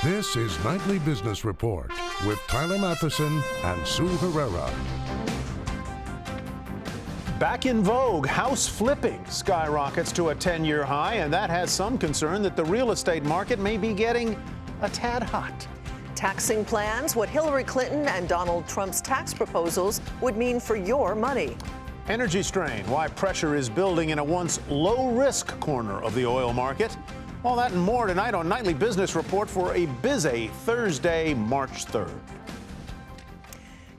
This is Nightly Business Report with Tyler Matheson and Sue Herrera. Back in vogue, house flipping skyrockets to a 10-year high, and that has some concern that the real estate market may be getting a tad hot. Taxing plans, what Hillary Clinton and Donald Trump's tax proposals would mean for your money. Energy strain, why pressure is building in a once low-risk corner of the oil market. All that and more tonight on Nightly Business Report for a busy Thursday, March 3rd.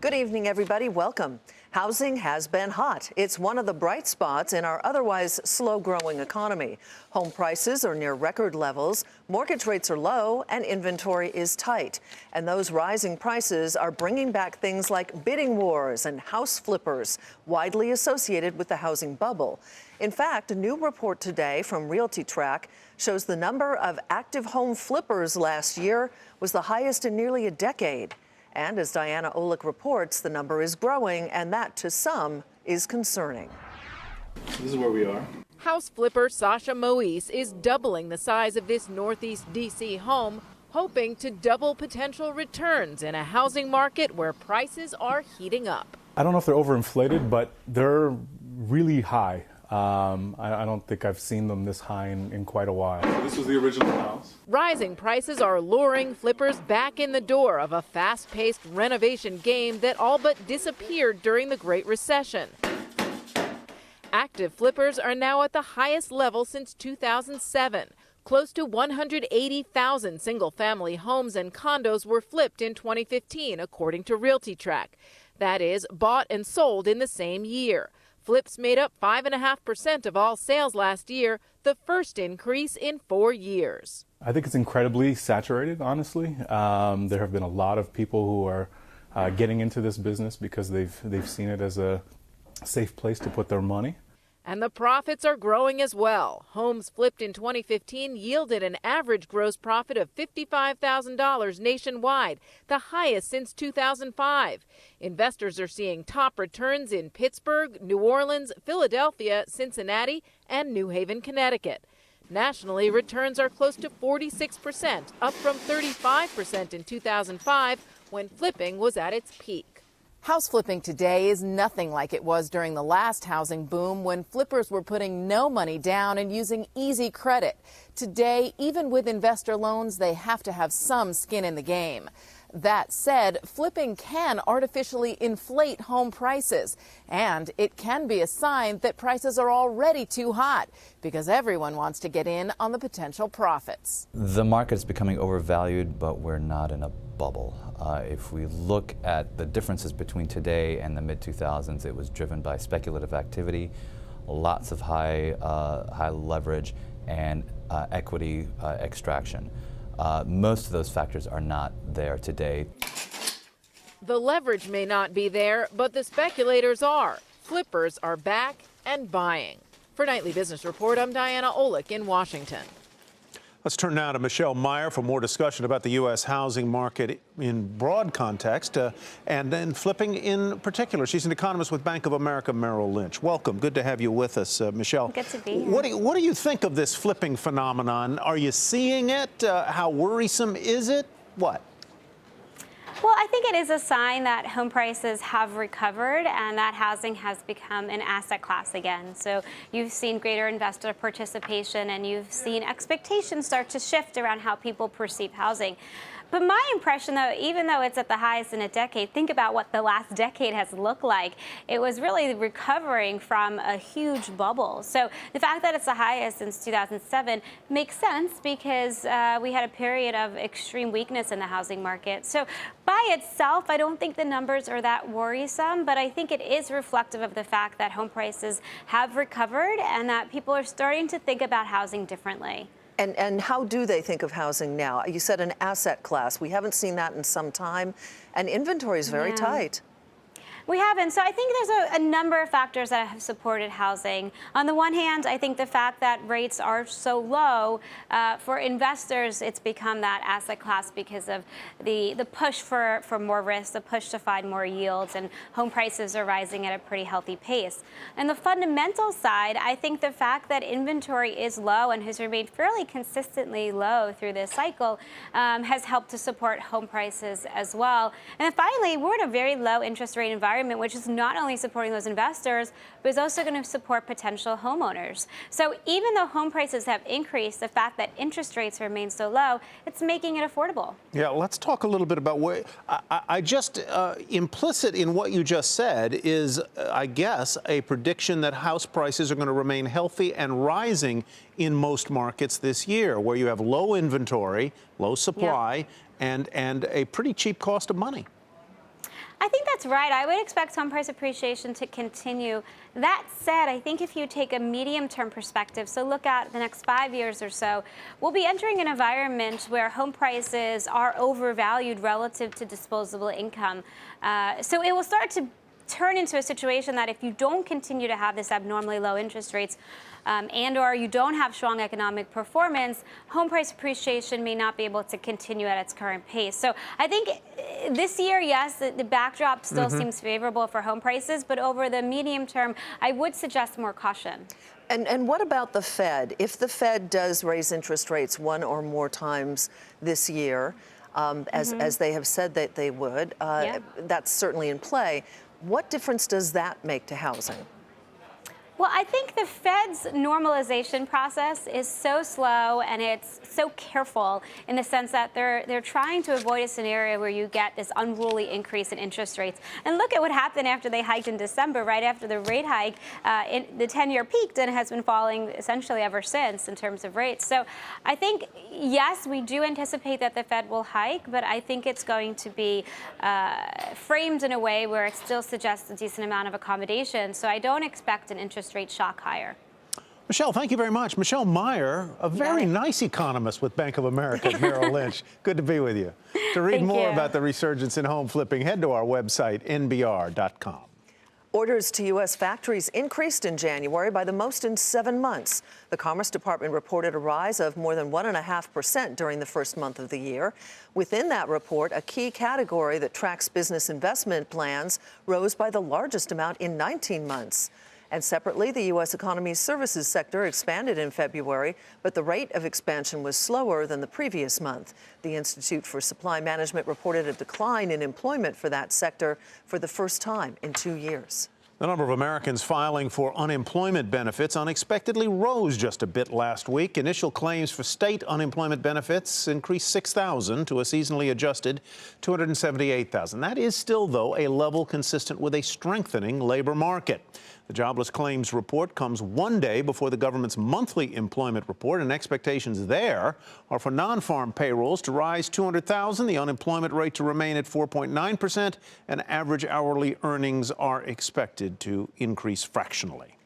Good evening, everybody. Welcome. Housing has been hot. It's one of the bright spots in our otherwise slow-growing economy. Home prices are near record levels, mortgage rates are low, and inventory is tight. And those rising prices are bringing back things like bidding wars and house flippers, widely associated with the housing bubble. In fact, a new report today from RealtyTrack shows the number of active home flippers last year was the highest in nearly a decade. And as Diana Olick reports, the number is growing, and that, to some, is concerning. This is where we are. House flipper Sasha Moise is doubling the size of this Northeast D.C. home, hoping to double potential returns in a housing market where prices are heating up. I don't know if they're overinflated, but they're really high. I don't think I've seen them this high in quite a while. This was the original house. Rising prices are luring flippers back in the door of a fast-paced renovation game that all but disappeared during the Great Recession. Active flippers are now at the highest level since 2007. Close to 180,000 single-family homes and condos were flipped in 2015, according to RealtyTrack. That is, bought and sold in the same year. Flips made up 5.5% of all sales last year, the first increase in 4 years. I think it's incredibly saturated, honestly. There have been a lot of people who are getting into this business because they've seen it as a safe place to put their money. And the profits are growing as well. Homes flipped in 2015 yielded an average gross profit of $55,000 nationwide, the highest since 2005. Investors are seeing top returns in Pittsburgh, New Orleans, Philadelphia, Cincinnati, and New Haven, Connecticut. Nationally, returns are close to 46%, up from 35% in 2005 when flipping was at its peak. House flipping today is nothing like it was during the last housing boom when flippers were putting no money down and using easy credit. Today, even with investor loans, they have to have some skin in the game. That said, flipping can artificially inflate home prices, and it can be a sign that prices are already too hot because everyone wants to get in on the potential profits. The market is becoming overvalued, but we're not in a bubble. If we look at the differences between today and the mid-2000s, it was driven by speculative activity, lots of high leverage, and equity extraction. Most of those factors are not there today. The leverage may not be there, but the speculators are. Flippers are back and buying. For Nightly Business Report, I'm Diana Olick in Washington. Let's turn now to Michelle Meyer for more discussion about the U.S. housing market in broad context and then flipping in particular. She's an economist with Bank of America Merrill Lynch. Welcome. Good to have you with us, Michelle. Good to be here. What do you think of this flipping phenomenon? Are you seeing it? How worrisome is it? What? Well, I think it is a sign that home prices have recovered and that housing has become an asset class again. So you've seen greater investor participation and you've seen expectations start to shift around how people perceive housing. But my impression, though, even though it's at the highest in a decade, think about what the last decade has looked like. It was really recovering from a huge bubble. So the fact that it's the highest since 2007 makes sense because we had a period of extreme weakness in the housing market. So by itself, I don't think the numbers are that worrisome, but I think it is reflective of the fact that home prices have recovered and that people are starting to think about housing differently. And how do they think of housing now? You said an asset class. We haven't seen that in some time, and inventory is very tight. We haven't. So I think there's a number of factors that have supported housing. On the one hand, I think the fact that rates are so low, for investors, it's become that asset class because of the push for more risk, the push to find more yields, and home prices are rising at a pretty healthy pace. And the fundamental side, I think the fact that inventory is low and has remained fairly consistently low through this cycle has helped to support home prices as well. And then finally, we're in a very low interest rate environment, which is not only supporting those investors, but is also going to support potential homeowners. So even though home prices have increased, the fact that interest rates remain so low, it's making it affordable. Yeah, let's talk a little bit about what I just implicit in what you just said is, I guess, a prediction that house prices are going to remain healthy and rising in most markets this year, where you have low inventory, low supply, and a pretty cheap cost of money. I think that's right. I would expect home price appreciation to continue. That said, I think if you take a medium-term perspective, so look at the next 5 years or so, we'll be entering an environment where home prices are overvalued relative to disposable income. So it will start to turn into a situation that if you don't continue to have this abnormally low interest rates, and or you don't have strong economic performance, home price appreciation may not be able to continue at its current pace. So I think this year, yes, the backdrop still seems favorable for home prices, but over the medium term, I would suggest more caution. And what about the Fed? If the Fed does raise interest rates one or more times this year, as they have said that they would, that's certainly in play. What difference does that make to housing? Well, I think the Fed's normalization process is so slow and it's so careful in the sense that they're trying to avoid a scenario where you get this unruly increase in interest rates. And look at what happened after they hiked in December, right after the rate hike, the 10-year peaked and has been falling essentially ever since in terms of rates. So I think, yes, we do anticipate that the Fed will hike, but I think it's going to be framed in a way where it still suggests a decent amount of accommodation. So I don't expect an interest rate shock higher. Michelle, thank you very much. Michelle Meyer, a very nice economist with Bank of America Merrill Lynch. Good to be with you. To read more about the resurgence in home flipping, head to our website, nbr.com. Orders to U.S. factories increased in January by the most in 7 months. The Commerce Department reported a rise of more than 1.5% during the first month of the year. Within that report, a key category that tracks business investment plans rose by the largest amount in 19 months. And separately, the U.S. economy's services sector expanded in February, but the rate of expansion was slower than the previous month. The Institute for Supply Management reported a decline in employment for that sector for the first time in 2 years. The number of Americans filing for unemployment benefits unexpectedly rose just a bit last week. Initial claims for state unemployment benefits increased 6,000 to a seasonally adjusted 278,000. That is still, though, a level consistent with a strengthening labor market. The jobless claims report comes one day before the government's monthly employment report, and expectations there are for non-farm payrolls to rise 200,000, the unemployment rate to remain at 4.9%, and average hourly earnings are expected to increase fractionally.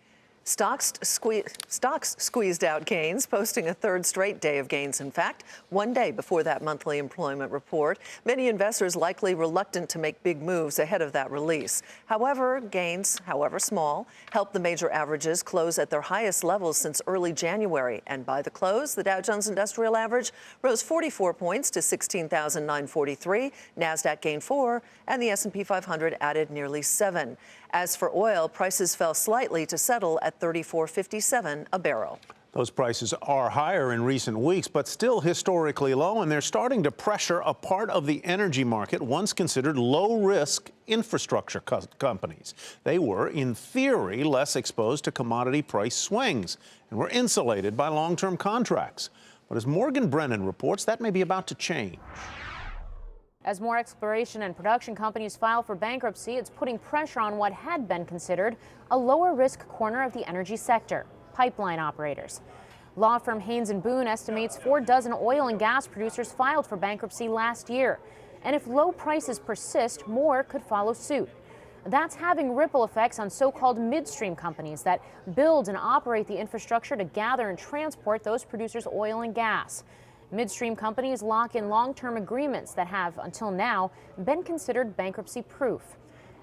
Stocks squeezed out gains, posting a third straight day of gains, in fact, one day before that monthly employment report. Many investors likely reluctant to make big moves ahead of that release. However, gains, however small, helped the major averages close at their highest levels since early January. And by the close, the Dow Jones Industrial Average rose 44 points to 16,943. NASDAQ gained 4, and the S&P 500 added nearly 7. As for oil, prices fell slightly to settle at $34.57 a barrel. Those prices are higher in recent weeks, but still historically low, and they're starting to pressure a part of the energy market once considered low-risk infrastructure companies. They were, in theory, less exposed to commodity price swings and were insulated by long-term contracts. But as Morgan Brennan reports, that may be about to change. As more exploration and production companies file for bankruptcy, it's putting pressure on what had been considered a lower-risk corner of the energy sector, pipeline operators. Law firm Haynes & Boone estimates 4 dozen oil and gas producers filed for bankruptcy last year. And if low prices persist, more could follow suit. That's having ripple effects on so-called midstream companies that build and operate the infrastructure to gather and transport those producers' oil and gas. Midstream companies lock in long-term agreements that have, until now, been considered bankruptcy-proof.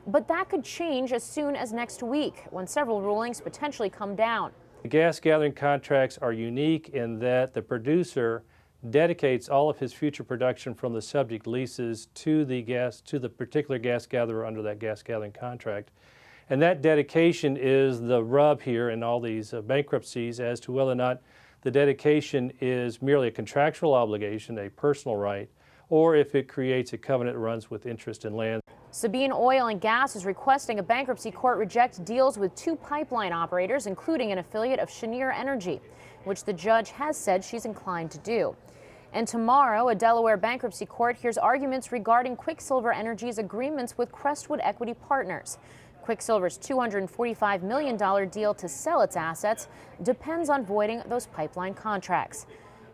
But that could change as soon as next week, when several rulings potentially come down. The gas gathering contracts are unique in that the producer dedicates all of his future production from the subject leases to the particular gas gatherer under that gas gathering contract. And that dedication is the rub here in all these bankruptcies as to whether or not the dedication is merely a contractual obligation, a personal right, or if it creates a covenant that runs with interest in land. Sabine Oil and Gas is requesting a bankruptcy court reject deals with 2 pipeline operators, including an affiliate of Cheniere Energy, which the judge has said she's inclined to do. And tomorrow, a Delaware bankruptcy court hears arguments regarding Quicksilver Energy's agreements with Crestwood Equity Partners. Quicksilver's $245 million deal to sell its assets depends on voiding those pipeline contracts.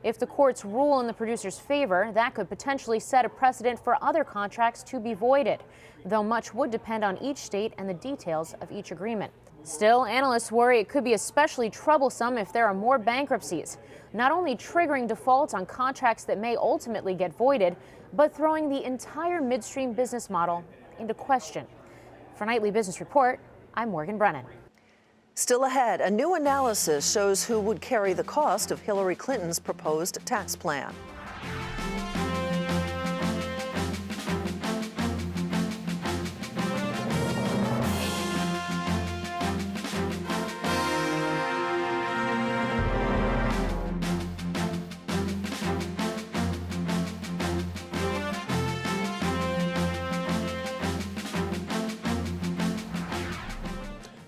If the courts rule in the producer's favor, that could potentially set a precedent for other contracts to be voided, though much would depend on each state and the details of each agreement. Still, analysts worry it could be especially troublesome if there are more bankruptcies, not only triggering defaults on contracts that may ultimately get voided, but throwing the entire midstream business model into question. For Nightly Business Report, I'm Morgan Brennan. Still ahead, a new analysis shows who would carry the cost of Hillary Clinton's proposed tax plan.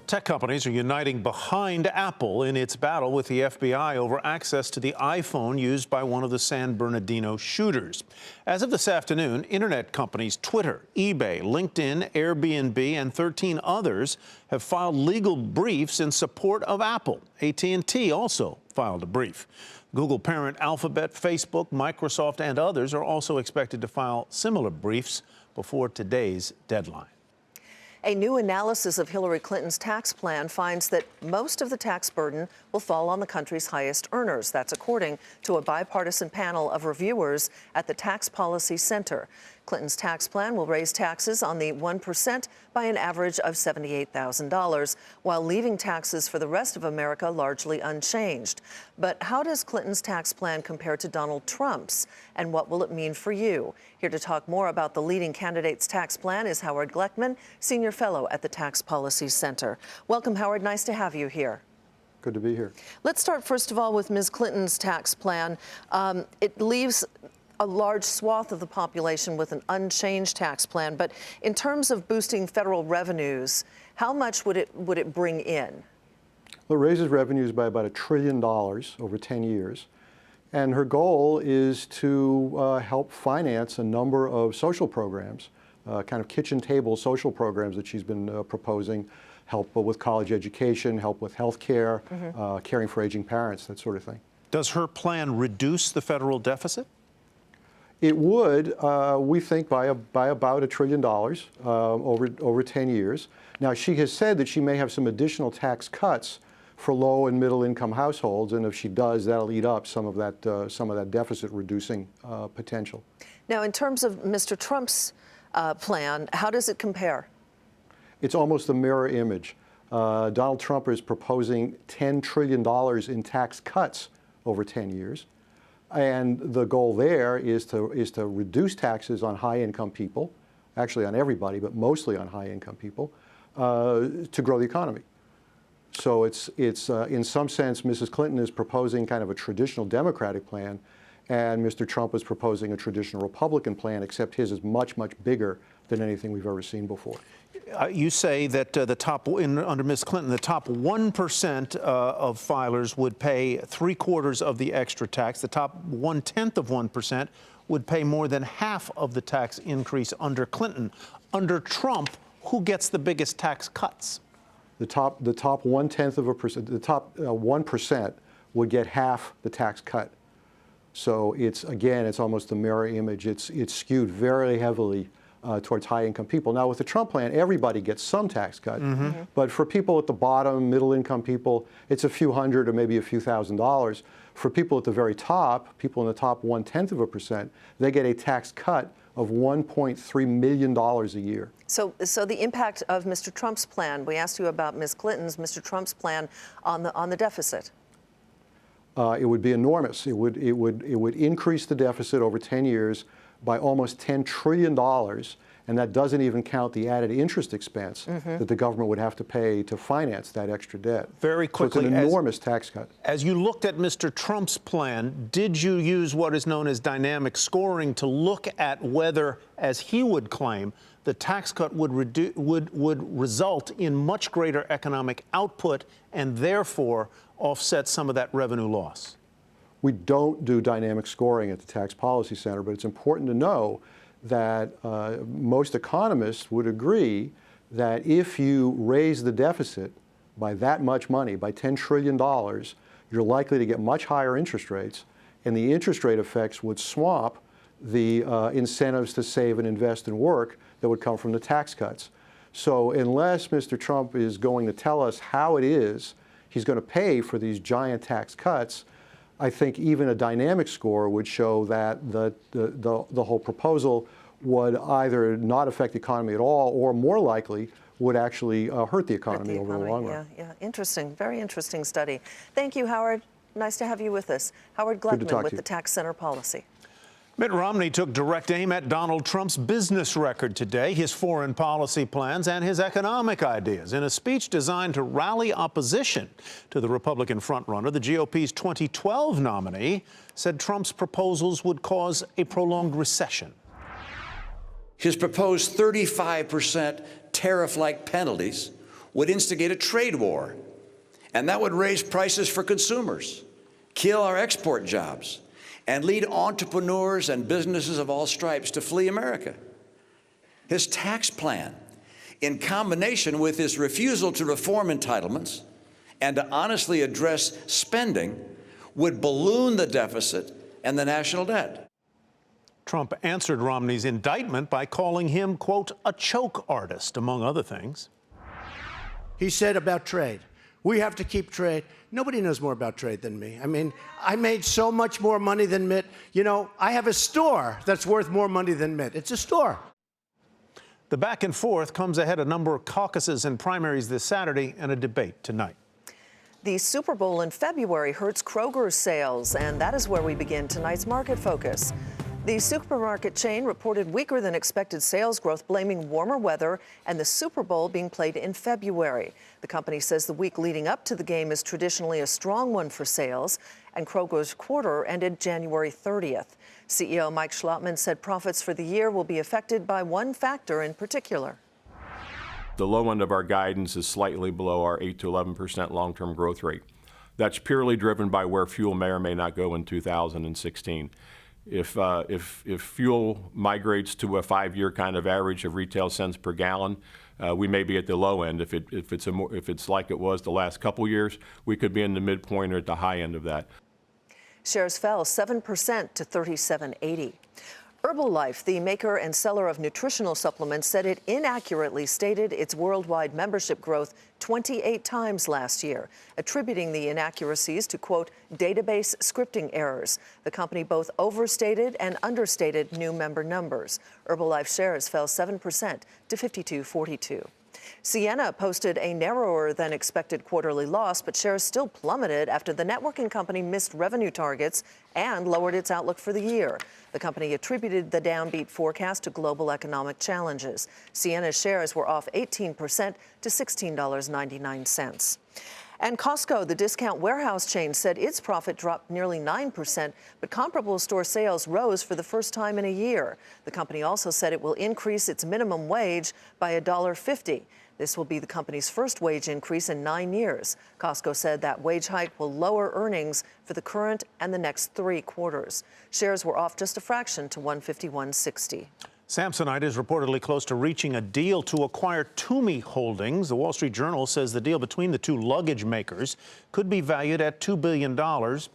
Tech companies are uniting behind Apple in its battle with the FBI over access to the iPhone used by one of the San Bernardino shooters. As of this afternoon, internet companies Twitter, eBay, LinkedIn, Airbnb, and 13 others have filed legal briefs in support of Apple. AT&T also filed a brief. Google parent Alphabet, Facebook, Microsoft, and others are also expected to file similar briefs before today's deadline. A new analysis of Hillary Clinton's tax plan finds that most of the tax burden will fall on the country's highest earners. That's according to a bipartisan panel of reviewers at the Tax Policy Center. Clinton's tax plan will raise taxes on the 1% by an average of $78,000, while leaving taxes for the rest of America largely unchanged. But how does Clinton's tax plan compare to Donald Trump's, and what will it mean for you? Here to talk more about the leading candidate's tax plan is Howard Gleckman, Senior Fellow at the Tax Policy Center. Welcome, Howard. Nice to have you here. Good to be here. Let's start, first of all, with Ms. Clinton's tax plan. It leaves a large swath of the population with an unchanged tax plan. But in terms of boosting federal revenues, how much would it bring in? Well, it raises revenues by about $1 trillion over 10 years. And her goal is to help finance a number of social programs, kind of kitchen table social programs that she's been proposing, help with college education, help with health care, caring for aging parents, that sort of thing. Does her plan reduce the federal deficit? It would, we think, by about $1 trillion over 10 years. Now, she has said that she may have some additional tax cuts for low and middle income households, and if she does, that'll eat up some of that deficit reducing potential. Now, in terms of Mr. Trump's plan, how does it compare? It's almost a mirror image. Donald Trump is proposing $10 trillion in tax cuts over 10 years. And the goal there is to reduce taxes on high-income people, actually on everybody, but mostly on high-income people, to grow the economy. So it's in some sense, Mrs. Clinton is proposing kind of a traditional Democratic plan, and Mr. Trump is proposing a traditional Republican plan, except his is much, much bigger than anything we've ever seen before. You say that under Ms. Clinton, the top 1% of filers would pay 3/4 of the extra tax. The top 1/10 of 1% would pay more than half of the tax increase under Clinton. Under Trump, who gets the biggest tax cuts? The top 1/10 of a percent, the top 1% would get half the tax cut. So it's almost a mirror image. It's skewed very heavily towards high-income people. Now, with the Trump plan, everybody gets some tax cut, but for people at the bottom, middle-income people, it's a few hundred or maybe a few $1,000s. For people at the very top, people in the top 0.1%, they get a tax cut of $1.3 million a year. So the impact of Mr. Trump's plan, we asked you about Ms. Clinton's, Mr. Trump's plan on the deficit. It would be enormous. It would increase the deficit over 10 years by almost $10 trillion, and that doesn't even count the added interest expense that the government would have to pay to finance that extra debt. Very quickly, so it's an enormous tax cut. As you looked at Mr. Trump's plan, did you use what is known as dynamic scoring to look at whether, as he would claim, the tax cut would result in much greater economic output and therefore offset some of that revenue loss? We don't do dynamic scoring at the Tax Policy Center, but it's important to know that most economists would agree that if you raise the deficit by that much money, by $10 trillion, you're likely to get much higher interest rates, and the interest rate effects would swamp the incentives to save and invest and work that would come from the tax cuts. So unless Mr. Trump is going to tell us how it is he's going to pay for these giant tax cuts, I think even a dynamic score would show that the whole proposal would either not affect the economy at all, or more likely would actually hurt the economy over the long run. Yeah, interesting, very interesting study. Thank you, Howard. Nice to have you with us. Howard Gluckman with the Tax Center Policy. Mitt Romney took direct aim at Donald Trump's business record today, his foreign policy plans, and his economic ideas. In a speech designed to rally opposition to the Republican frontrunner, the GOP's 2012 nominee said Trump's proposals would cause a prolonged recession. His proposed 35% tariff-like penalties would instigate a trade war, and that would raise prices for consumers, kill our export jobs, and lead entrepreneurs and businesses of all stripes to flee America. His tax plan, in combination with his refusal to reform entitlements and to honestly address spending, would balloon the deficit and the national debt. Trump answered Romney's indictment by calling him, quote, a choke artist, among other things. He said about trade, we have to keep trade. Nobody knows more about trade than me. I mean, I made so much more money than Mitt. You know, I have a store that's worth more money than Mitt. It's a store. The back and forth comes ahead a number of caucuses and primaries this Saturday and a debate tonight. The Super Bowl in February hurts Kroger's sales, and that is where we begin tonight's Market Focus. The supermarket chain reported weaker than expected sales growth, blaming warmer weather and the Super Bowl being played in February. The company says the week leading up to the game is traditionally a strong one for sales, and Kroger's quarter ended January 30th. CEO Mike Schlotman said profits for the year will be affected by one factor in particular. The low end of our guidance is slightly below our 8 to 11% long-term growth rate. That's purely driven by where fuel may or may not go in 2016. If fuel migrates to a 5-year kind of average of retail cents per gallon, we may be at the low end. If it's like it was the last couple years, we could be in the midpoint or at the high end of that. Shares fell 7% to $37.80. Herbalife, the maker and seller of nutritional supplements, said it inaccurately stated its worldwide membership growth 28 times last year, attributing the inaccuracies to, quote, database scripting errors. The company both overstated and understated new member numbers. Herbalife shares fell 7% to $52.42. Ciena posted a narrower than expected quarterly loss, but shares still plummeted after the networking company missed revenue targets and lowered its outlook for the year. The company attributed the downbeat forecast to global economic challenges. Ciena's shares were off 18% to $16.99. And Costco, the discount warehouse chain, said its profit dropped nearly 9%, but comparable store sales rose for the first time in a year. The company also said it will increase its minimum wage by $1.50. This will be the company's first wage increase in 9 years. Costco said that wage hike will lower earnings for the current and the next 3 quarters. Shares were off just a fraction to $151.60. Samsonite is reportedly close to reaching a deal to acquire Tumi Holdings. The Wall Street Journal says the deal between the two luggage makers could be valued at $2 billion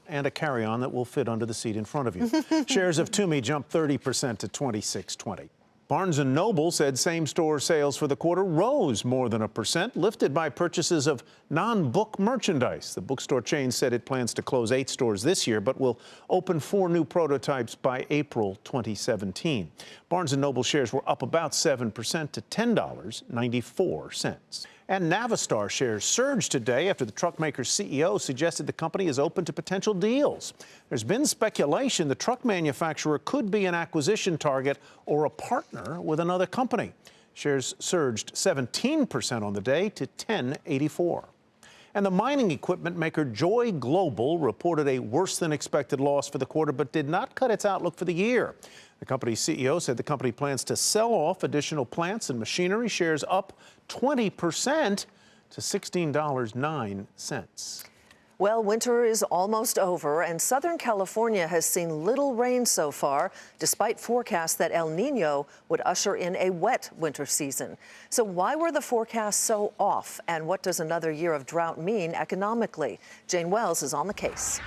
and a carry-on that will fit under the seat in front of you. Shares of Tumi jumped 30% to $26.20. Barnes & Noble said same-store sales for the quarter rose more than 1%, lifted by purchases of non-book merchandise. The bookstore chain said it plans to close 8 stores this year, but will open 4 new prototypes by April 2017. Barnes & Noble shares were up about 7% to $10.94. And Navistar shares surged today after the truck maker's CEO suggested the company is open to potential deals. There's been speculation the truck manufacturer could be an acquisition target or a partner with another company. Shares surged 17% on the day to $10.84. And the mining equipment maker Joy Global reported a worse-than-expected loss for the quarter, but did not cut its outlook for the year. The company's CEO said the company plans to sell off additional plants and machinery. Shares up 20% to $16.09. Well, winter is almost over, and Southern California has seen little rain so far, despite forecasts that El Nino would usher in a wet winter season. So why were the forecasts so off, and what does another year of drought mean economically? Jane Wells is on the case.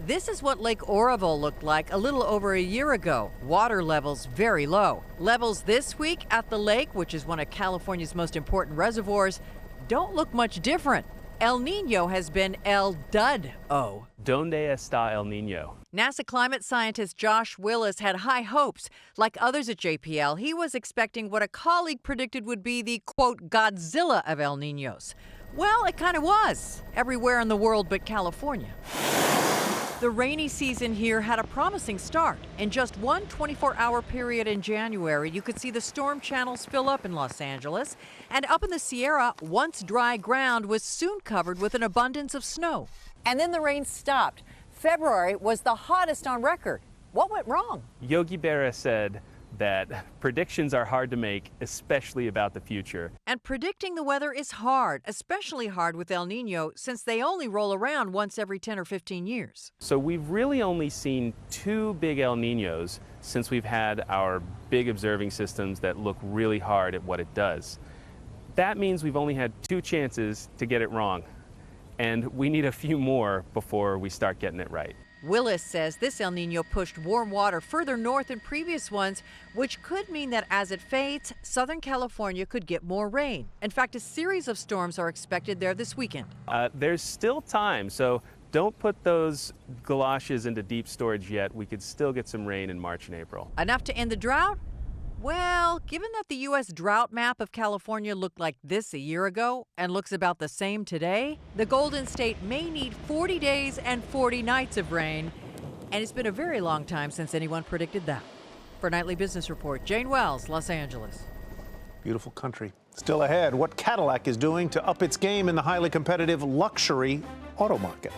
This is what Lake Oroville looked like a little over a year ago. Water levels very low. Levels this week at the lake, which is one of California's most important reservoirs, don't look much different. El Nino has been El Dud-O. Donde está El Nino? NASA climate scientist Josh Willis had high hopes. Like others at JPL, he was expecting what a colleague predicted would be the, quote, Godzilla of El Ninos. Well, it kind of was, everywhere in the world but California. The rainy season here had a promising start. In just one 24-hour period in January, you could see the storm channels fill up in Los Angeles. And up in the Sierra, once dry ground was soon covered with an abundance of snow. And then the rain stopped. February was the hottest on record. What went wrong? Yogi Berra said that predictions are hard to make, especially about the future. And predicting the weather is hard, especially hard with El Nino, since they only roll around once every 10 or 15 years. So we've really only seen 2 big El Ninos since we've had our big observing systems that look really hard at what it does. That means we've only had 2 chances to get it wrong, and we need a few more before we start getting it right. Willis says this El Nino pushed warm water further north than previous ones, which could mean that as it fades, Southern California could get more rain. In fact, a series of storms are expected there this weekend. There's still time, so don't put those galoshes into deep storage yet. We could still get some rain in March and April. Enough to end the drought? Well, given that the U.S. drought map of California looked like this a year ago and looks about the same today, the Golden State may need 40 days and 40 nights of rain, and it's been a very long time since anyone predicted that. For Nightly Business Report, Jane Wells, Los Angeles. Beautiful country. Still ahead, what Cadillac is doing to up its game in the highly competitive luxury auto market.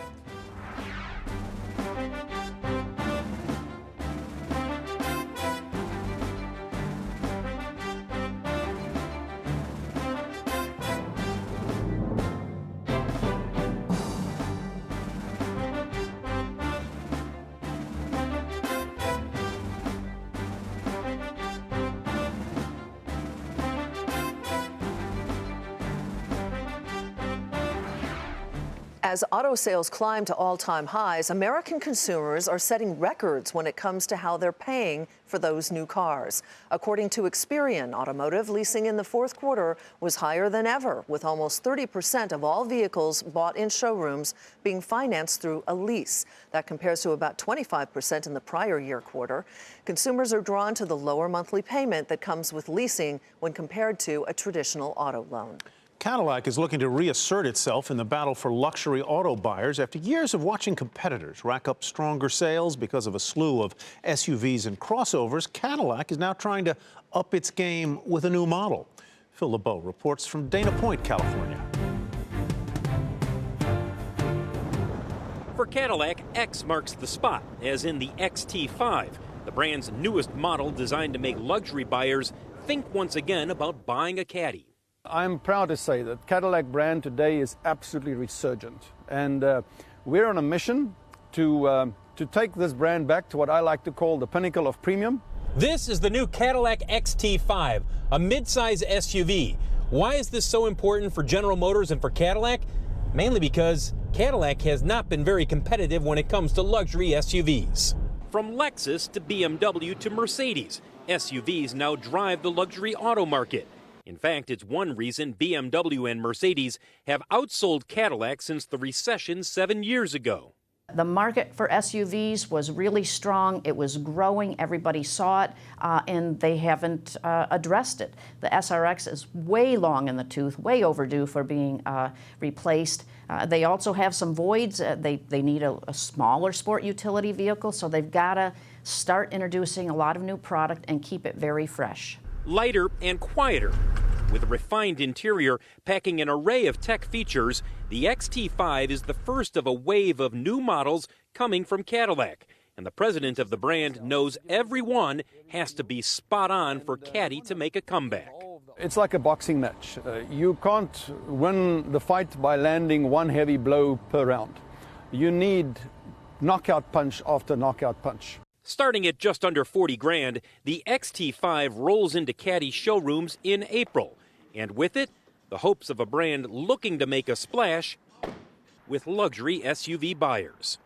As auto sales climb to all-time highs, American consumers are setting records when it comes to how they're paying for those new cars. According to Experian Automotive, leasing in the fourth quarter was higher than ever, with almost 30% of all vehicles bought in showrooms being financed through a lease. That compares to about 25% in the prior year quarter. Consumers are drawn to the lower monthly payment that comes with leasing when compared to a traditional auto loan. Cadillac is looking to reassert itself in the battle for luxury auto buyers after years of watching competitors rack up stronger sales because of a slew of SUVs and crossovers. Cadillac is now trying to up its game with a new model. Phil LeBeau reports from Dana Point, California. For Cadillac, X marks the spot, as in the XT5, the brand's newest model designed to make luxury buyers think once again about buying a Caddy. I'm proud to say that Cadillac brand today is absolutely resurgent, and we're on a mission to take this brand back to what I like to call the pinnacle of premium. This is the new Cadillac XT5, a midsize SUV. Why is this so important for General Motors and for Cadillac? Mainly because Cadillac has not been very competitive when it comes to luxury SUVs. From Lexus to BMW to Mercedes, SUVs now drive the luxury auto market. In fact, it's one reason BMW and Mercedes have outsold Cadillac since the recession 7 years ago. The market for SUVs was really strong. It was growing. Everybody saw it, and they haven't addressed it. The SRX is way long in the tooth, way overdue for being replaced. They also have some voids. They need a smaller sport utility vehicle, so they've got to start introducing a lot of new product and keep it very fresh. Lighter and quieter. With a refined interior packing an array of tech features, the XT5 is the first of a wave of new models coming from Cadillac. And the president of the brand knows every one has to be spot on for Caddy to make a comeback. It's like a boxing match. You can't win the fight by landing one heavy blow per round. You need knockout punch after knockout punch. Starting at just under 40 grand, the XT5 rolls into Caddy showrooms in April. And with it, the hopes of a brand looking to make a splash with luxury SUV buyers.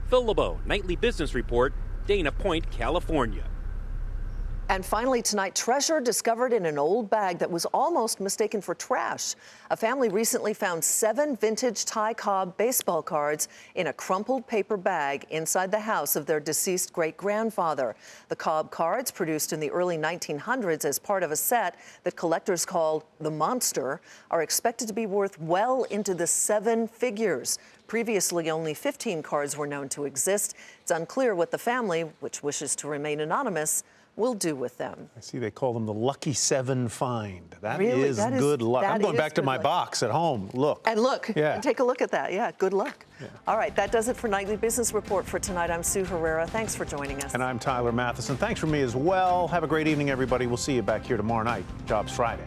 Phil LeBeau, Nightly Business Report, Dana Point, California. And finally tonight, treasure discovered in an old bag that was almost mistaken for trash. A family recently found 7 vintage Ty Cobb baseball cards in a crumpled paper bag inside the house of their deceased great-grandfather. The Cobb cards, produced in the early 1900s as part of a set that collectors called the Monster, are expected to be worth well into the 7 figures. Previously, only 15 cards were known to exist. It's unclear what the family, which wishes to remain anonymous, will do with them. I see they call them the Lucky 7 find. That Really? is good luck. I'm going back to my luck. box at home. Look. And look, Yeah. and take a look at that. Yeah, good luck. Yeah. All right, that does it for Nightly Business Report for tonight. I'm Sue Herrera. Thanks for joining us. And I'm Tyler Matheson. Thanks from me as well. Have a great evening, everybody. We'll see you back here tomorrow night. Jobs Friday.